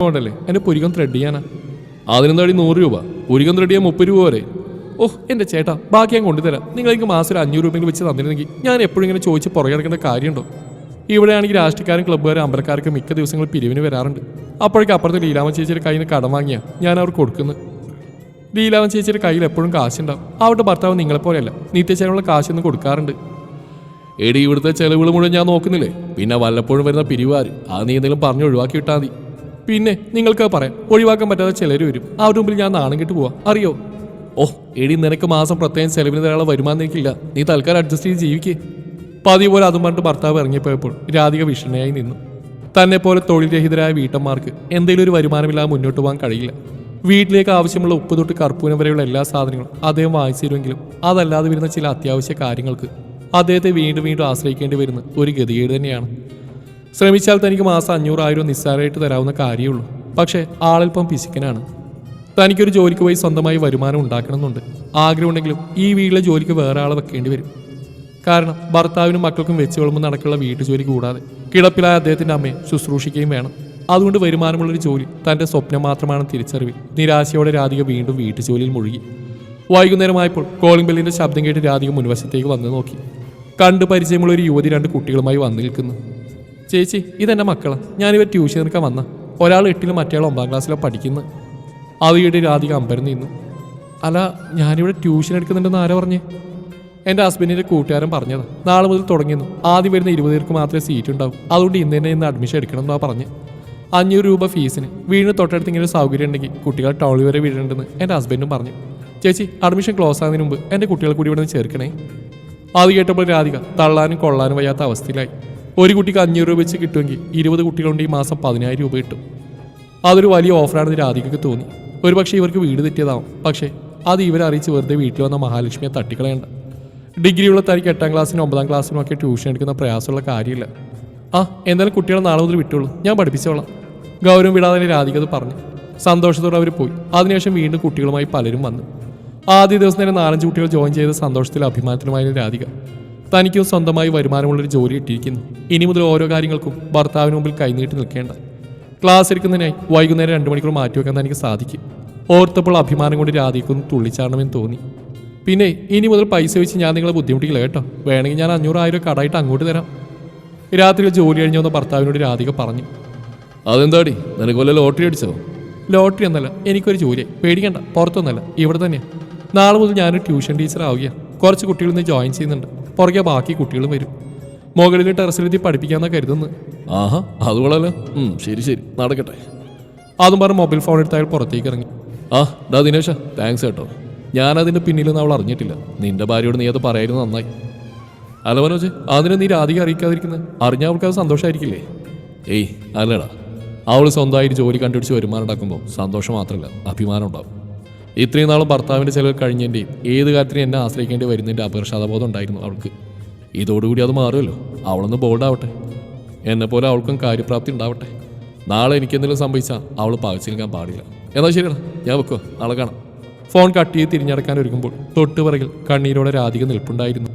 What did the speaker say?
കൊണ്ടല്ലേ എൻ്റെ പുരികം ത്രെഡ് ചെയ്യാനാ. അതിനെന്താടി 100 രൂപ, പുരികം ത്രെഡ് ചെയ്യാൻ 30 രൂപ വരെ. ഓഹ് എൻ്റെ ചേട്ടാ, ബാക്കി ഞാൻ കൊണ്ടുതരാം. നിങ്ങൾക്ക് മാസം ഒരു 500 രൂപയെങ്കിലും വെച്ച് തന്നിരുന്നെങ്കിൽ ഞാൻ എപ്പോഴും ഇങ്ങനെ ചോദിച്ച് പുറകെ കിടക്കേണ്ട കാര്യമുണ്ടോ? ഇവിടെയാണെങ്കിൽ രാഷ്ട്രീയക്കാരും ക്ലബ്ബുകാരും അമ്പലക്കാർക്ക് മിക്ക ദിവസങ്ങൾ പിരിവിന് വരാറുണ്ട്. അപ്പോഴേക്കും അപ്പുറത്ത് ലീലാമൻ ചേച്ചിയുടെ കയ്യിൽ നിന്ന് കടം വാങ്ങിയാൽ ഞാൻ അവർക്ക് കൊടുക്കുന്നത്. ലീലാമൻ ചേച്ചിയുടെ കയ്യിൽ എപ്പോഴും കാശുണ്ടാവും. അവരുടെ ഭർത്താവ് നിങ്ങളെപ്പോലെയല്ല, നിത്യച്ചെലവുള്ള കാശൊന്നും കൊടുക്കാറുണ്ട്. എടി, ഇവിടുത്തെ ചെലവുകൾ മുഴുവൻ ഞാൻ നോക്കുന്നില്ലേ, പിന്നെ വല്ലപ്പോഴും വരുന്ന പിരിവാര് അത് നീ എന്തെങ്കിലും പറഞ്ഞ് ഒഴിവാക്കി വിട്ടാൽ മതി. പിന്നെ നിങ്ങൾക്ക് പറയാം, ഒഴിവാക്കാൻ പറ്റാതെ ചിലർ വരും. അവരുടെ മുമ്പിൽ ഞാൻ നാണം കെട്ട് പോവാം, അറിയോ? ഓഹ് എടി, നിനക്ക് മാസം പ്രത്യേകം ചെലവിന് തരാനുള്ള വരുമാനം എനിക്കില്ല. നീ തൽക്കാലം അഡ്ജസ്റ്റ് ചെയ്ത് ജീവിക്കേ. പതിവ് പോലെ അതും പറഞ്ഞിട്ട് ഭർത്താവ് ഇറങ്ങിപ്പോയപ്പോൾ രാധിക വിഷണയായി നിന്നു. തന്നെ പോലെ തൊഴിൽ രഹിതരായ വീട്ടമ്മമാർക്ക് എന്തെങ്കിലും ഒരു വരുമാനമില്ലാതെ മുന്നോട്ട് പോകാൻ കഴിയില്ല. വീട്ടിലേക്ക് ആവശ്യമുള്ള ഉപ്പ് തൊട്ട് കർപ്പൂരം വരെയുള്ള എല്ലാ സാധനങ്ങളും അദ്ദേഹം വാങ്ങിച്ചിരുമെങ്കിലും അതല്ലാതെ വരുന്ന ചില അത്യാവശ്യ കാര്യങ്ങൾക്ക് അദ്ദേഹത്തെ വീണ്ടും വീണ്ടും ആശ്രയിക്കേണ്ടി വരുന്ന ഒരു ഗതികേട് തന്നെയാണ്. ശ്രമിച്ചാൽ തനിക്ക് മാസം 500,000 നിസ്സാരമായിട്ട് തരാവുന്ന കാര്യമുള്ളൂ. പക്ഷേ ആളൽപ്പം പിശുക്കനാണ്. തനിക്കൊരു ജോലിക്ക് പോയി സ്വന്തമായി വരുമാനം ഉണ്ടാക്കണമെന്നുണ്ട്. ആഗ്രഹമുണ്ടെങ്കിലും ഈ വീട്ടിലെ ജോലിക്ക് വേറെ ആളെ വെക്കേണ്ടി വരും. കാരണം ഭർത്താവിനും മക്കൾക്കും വെച്ച് വിളമ്പ് നടക്കുള്ള വീട്ടുജോലി കൂടാതെ കിടപ്പിലായ അദ്ദേഹത്തിൻ്റെ അമ്മയെ ശുശ്രൂഷിക്കുകയും വേണം. അതുകൊണ്ട് വരുമാനമുള്ളൊരു ജോലി തൻ്റെ സ്വപ്നം മാത്രമാണെന്ന് തിരിച്ചറിവിൽ നിരാശയോടെ രാധിക വീണ്ടും വീട്ടുജോലിയിൽ മുഴുകി. വൈകുന്നേരമായപ്പോൾ കോളിംഗ് ബെല്ലിൻ്റെ ശബ്ദം കേട്ട് രാധിക മുൻവശത്തേക്ക് വന്ന് നോക്കി. കണ്ടു പരിചയമുള്ള ഒരു യുവതി 2 കുട്ടികളുമായി വന്നു നിൽക്കുന്നു. ചേച്ചി, ഇതെൻ്റെ മക്കളാണ്. ഞാനിവർ ട്യൂഷൻ എടുക്കാൻ വന്ന. ഒരാൾ 8ലും മറ്റേയാൾ 9ാം ക്ലാസ്സിലോ പഠിക്കുന്നത്. അത് കേട്ട് രാധിക അമ്പരന്ന് നിന്നു. അല്ല, ഞാനിവിടെ ട്യൂഷൻ എടുക്കുന്നുണ്ടെന്ന് ആരാ പറഞ്ഞേ? എൻ്റെ ഹസ്ബൻഡിൻ്റെ കൂട്ടുകാരൻ പറഞ്ഞത്. നാളെ മുതൽ തുടങ്ങിയെന്നു. ആദ്യം വരുന്ന 20 പേർക്ക് മാത്രമേ സീറ്റ് ഉണ്ടാവും. അതുകൊണ്ട് ഇന്ന് അഡ്മിഷൻ എടുക്കണം എന്നാ പറഞ്ഞ്. 500 രൂപ ഫീസിന്. വീടിന് തൊട്ടടുത്ത് ഇങ്ങനെ ഒരു സൗകര്യം ഉണ്ടെങ്കിൽ കുട്ടികൾ ടൗണിൽ വരെ വീടുണ്ടെന്ന് എൻ്റെ ഹസ്ബൻഡും പറഞ്ഞു. ചേച്ചി, അഡ്മിഷൻ ക്ലോസ് ആകുന്നതിന് മുമ്പ് എൻ്റെ കുട്ടികളെ കൂടി ഇവിടെ നിന്ന് ചേർക്കണേ. അത് കേട്ടപ്പോൾ രാധിക തള്ളാനും കൊള്ളാനും വയ്യാത്ത അവസ്ഥയിലായി. ഒരു കുട്ടിക്ക് 500 രൂപ വെച്ച് കിട്ടുമെങ്കിൽ 20 കുട്ടികളുണ്ട് ഈ മാസം 10,000 രൂപ കിട്ടും. അതൊരു വലിയ ഓഫറാണെന്ന് രാധികയ്ക്ക് തോന്നി. ഒരുപക്ഷെ ഇവർക്ക് വീട് തെറ്റിയതാവും. പക്ഷേ അത് ഇവരെ അറിയിച്ച് വെറുതെ വീട്ടിൽ വന്ന മഹാലക്ഷ്മിയെ തട്ടിക്കളയണ്ട. ഡിഗ്രിയുള്ള തനിക്ക് 8ാം ക്ലാസ്സിനും 9ാം ക്ലാസ്സിനും ഒക്കെ ട്യൂഷൻ എടുക്കുന്ന പ്രയാസമുള്ള കാര്യമില്ല. എന്തായാലും കുട്ടികളെ നാളെ മുതൽ വിട്ടുള്ളൂ, ഞാൻ പഠിപ്പിച്ചോളാം. ഗൗരവം വിടാതെ രാധിക അത് പറഞ്ഞു. സന്തോഷത്തോടെ അവർ പോയി. അതിനുശേഷം വീണ്ടും കുട്ടികളുമായി പലരും വന്നു. ആദ്യ ദിവസം തന്നെ 4-5 കുട്ടികൾ ജോയിൻ ചെയ്ത സന്തോഷത്തിലും അഭിമാനത്തിലുമായിരുന്നു രാധിക. തനിക്കും സ്വന്തമായി വരുമാനമുള്ളൊരു ജോലി ഇട്ടിരിക്കുന്നു. ഇനി മുതൽ ഓരോ കാര്യങ്ങൾക്കും ഭർത്താവിന് മുമ്പിൽ കൈനീട്ടി നിൽക്കേണ്ട. ക്ലാസ് എടുക്കുന്നതിനായി വൈകുന്നേരം 2 മണിക്കൂർ മാറ്റിവെക്കാൻ തനിക്ക് സാധിക്കും. ഓർത്തപ്പോൾ അഭിമാനം കൊണ്ട് രാധിക്കൊന്ന് തുള്ളിച്ചാടണമെന്ന് തോന്നി. പിന്നെ ഇനി മുതൽ പൈസ വെച്ച് ഞാൻ നിങ്ങളെ ബുദ്ധിമുട്ടിക്കില്ല കേട്ടോ. വേണമെങ്കിൽ ഞാൻ 500,000 കടായിട്ട് അങ്ങോട്ട് തരാം. രാത്രി ജോലി കഴിഞ്ഞു വന്ന ഭർത്താവിനോട് രാധിക പറഞ്ഞു. അതെന്താടി, നിനക്ക് വല്ല ലോട്ടറി അടിച്ചോ? ലോട്ടറി എന്നല്ല, എനിക്കൊരു ജോലി. പേടിക്കണ്ട, പുറത്തൊന്നല്ല, ഇവിടെ തന്നെയാണ്. നാളെ മുതൽ ഞാനൊരു ട്യൂഷൻ ടീച്ചർ ആവുകയാണ്. കുറച്ച് കുട്ടികൾ ഇന്ന് ജോയിൻ ചെയ്യുന്നുണ്ട്. പുറകെ ബാക്കി കുട്ടികളും വരും. മുകളിൽ ടെറസിലെത്തി പഠിപ്പിക്കാമെന്നാണ് കരുതുന്നത്. ആഹാ, അതുകൊള്ളല്ലോ. ശരി ശരി, നടക്കട്ടെ. അതും പറഞ്ഞ് മൊബൈൽ ഫോൺ എടുത്ത് അയാൾ പുറത്തേക്ക് ഇറങ്ങി. ദിനേശ, താങ്ക്സ് കേട്ടോ. ഞാനതിൻ്റെ പിന്നിലൊന്നും അവൾ അറിഞ്ഞിട്ടില്ല. നിന്റെ ഭാര്യയോട് നീ അത് പറയായിരുന്നു, നന്നായി. അല്ല മനോജ്, അതിനെ നീ രാധിക അറിയിക്കാതിരിക്കുന്നത്? അറിഞ്ഞാൽ അവൾക്ക് അത് സന്തോഷമായിരിക്കില്ലേ? ഏയ് അല്ലടാ, അവൾ സ്വന്തമായിട്ട് ജോലി കണ്ടുപിടിച്ച് വരുമാനം ഉണ്ടാക്കുമ്പോൾ സന്തോഷം മാത്രമല്ല, അഭിമാനം ഉണ്ടാവും. ഇത്രയും നാളും ഭർത്താവിൻ്റെ ചിലവ് കഴിഞ്ഞതിൻ്റെയും ഏത് കാര്യത്തിനും എന്നെ ആശ്രയിക്കേണ്ടി വരുന്നതിൻ്റെ അപകർഷതാബോധം ഉണ്ടായിരുന്നു അവൾക്ക്. ഇതോടുകൂടി അത് മാറുമല്ലോ. അവളൊന്ന് ബോൾഡാവട്ടെ. എന്നെപ്പോലെ അവൾക്കും കാര്യപ്രാപ്തി ഉണ്ടാവട്ടെ. നാളെ എനിക്കെന്തെങ്കിലും സംഭവിച്ചാൽ അവൾ പകച്ചു നിൽക്കാൻ പാടില്ല. എന്നാൽ ശരിയടാ, ഞാൻ വെക്കുക, നാളെ കാണാം. ഫോൺ കട്ട് ചെയ്ത് തിരിഞ്ഞടക്കാൻ ഒരുങ്ങുമ്പോൾ തൊട്ടുപിറകിൽ കണ്ണീരോടെ രാധിക നിൽപ്പുണ്ടായിരുന്നു.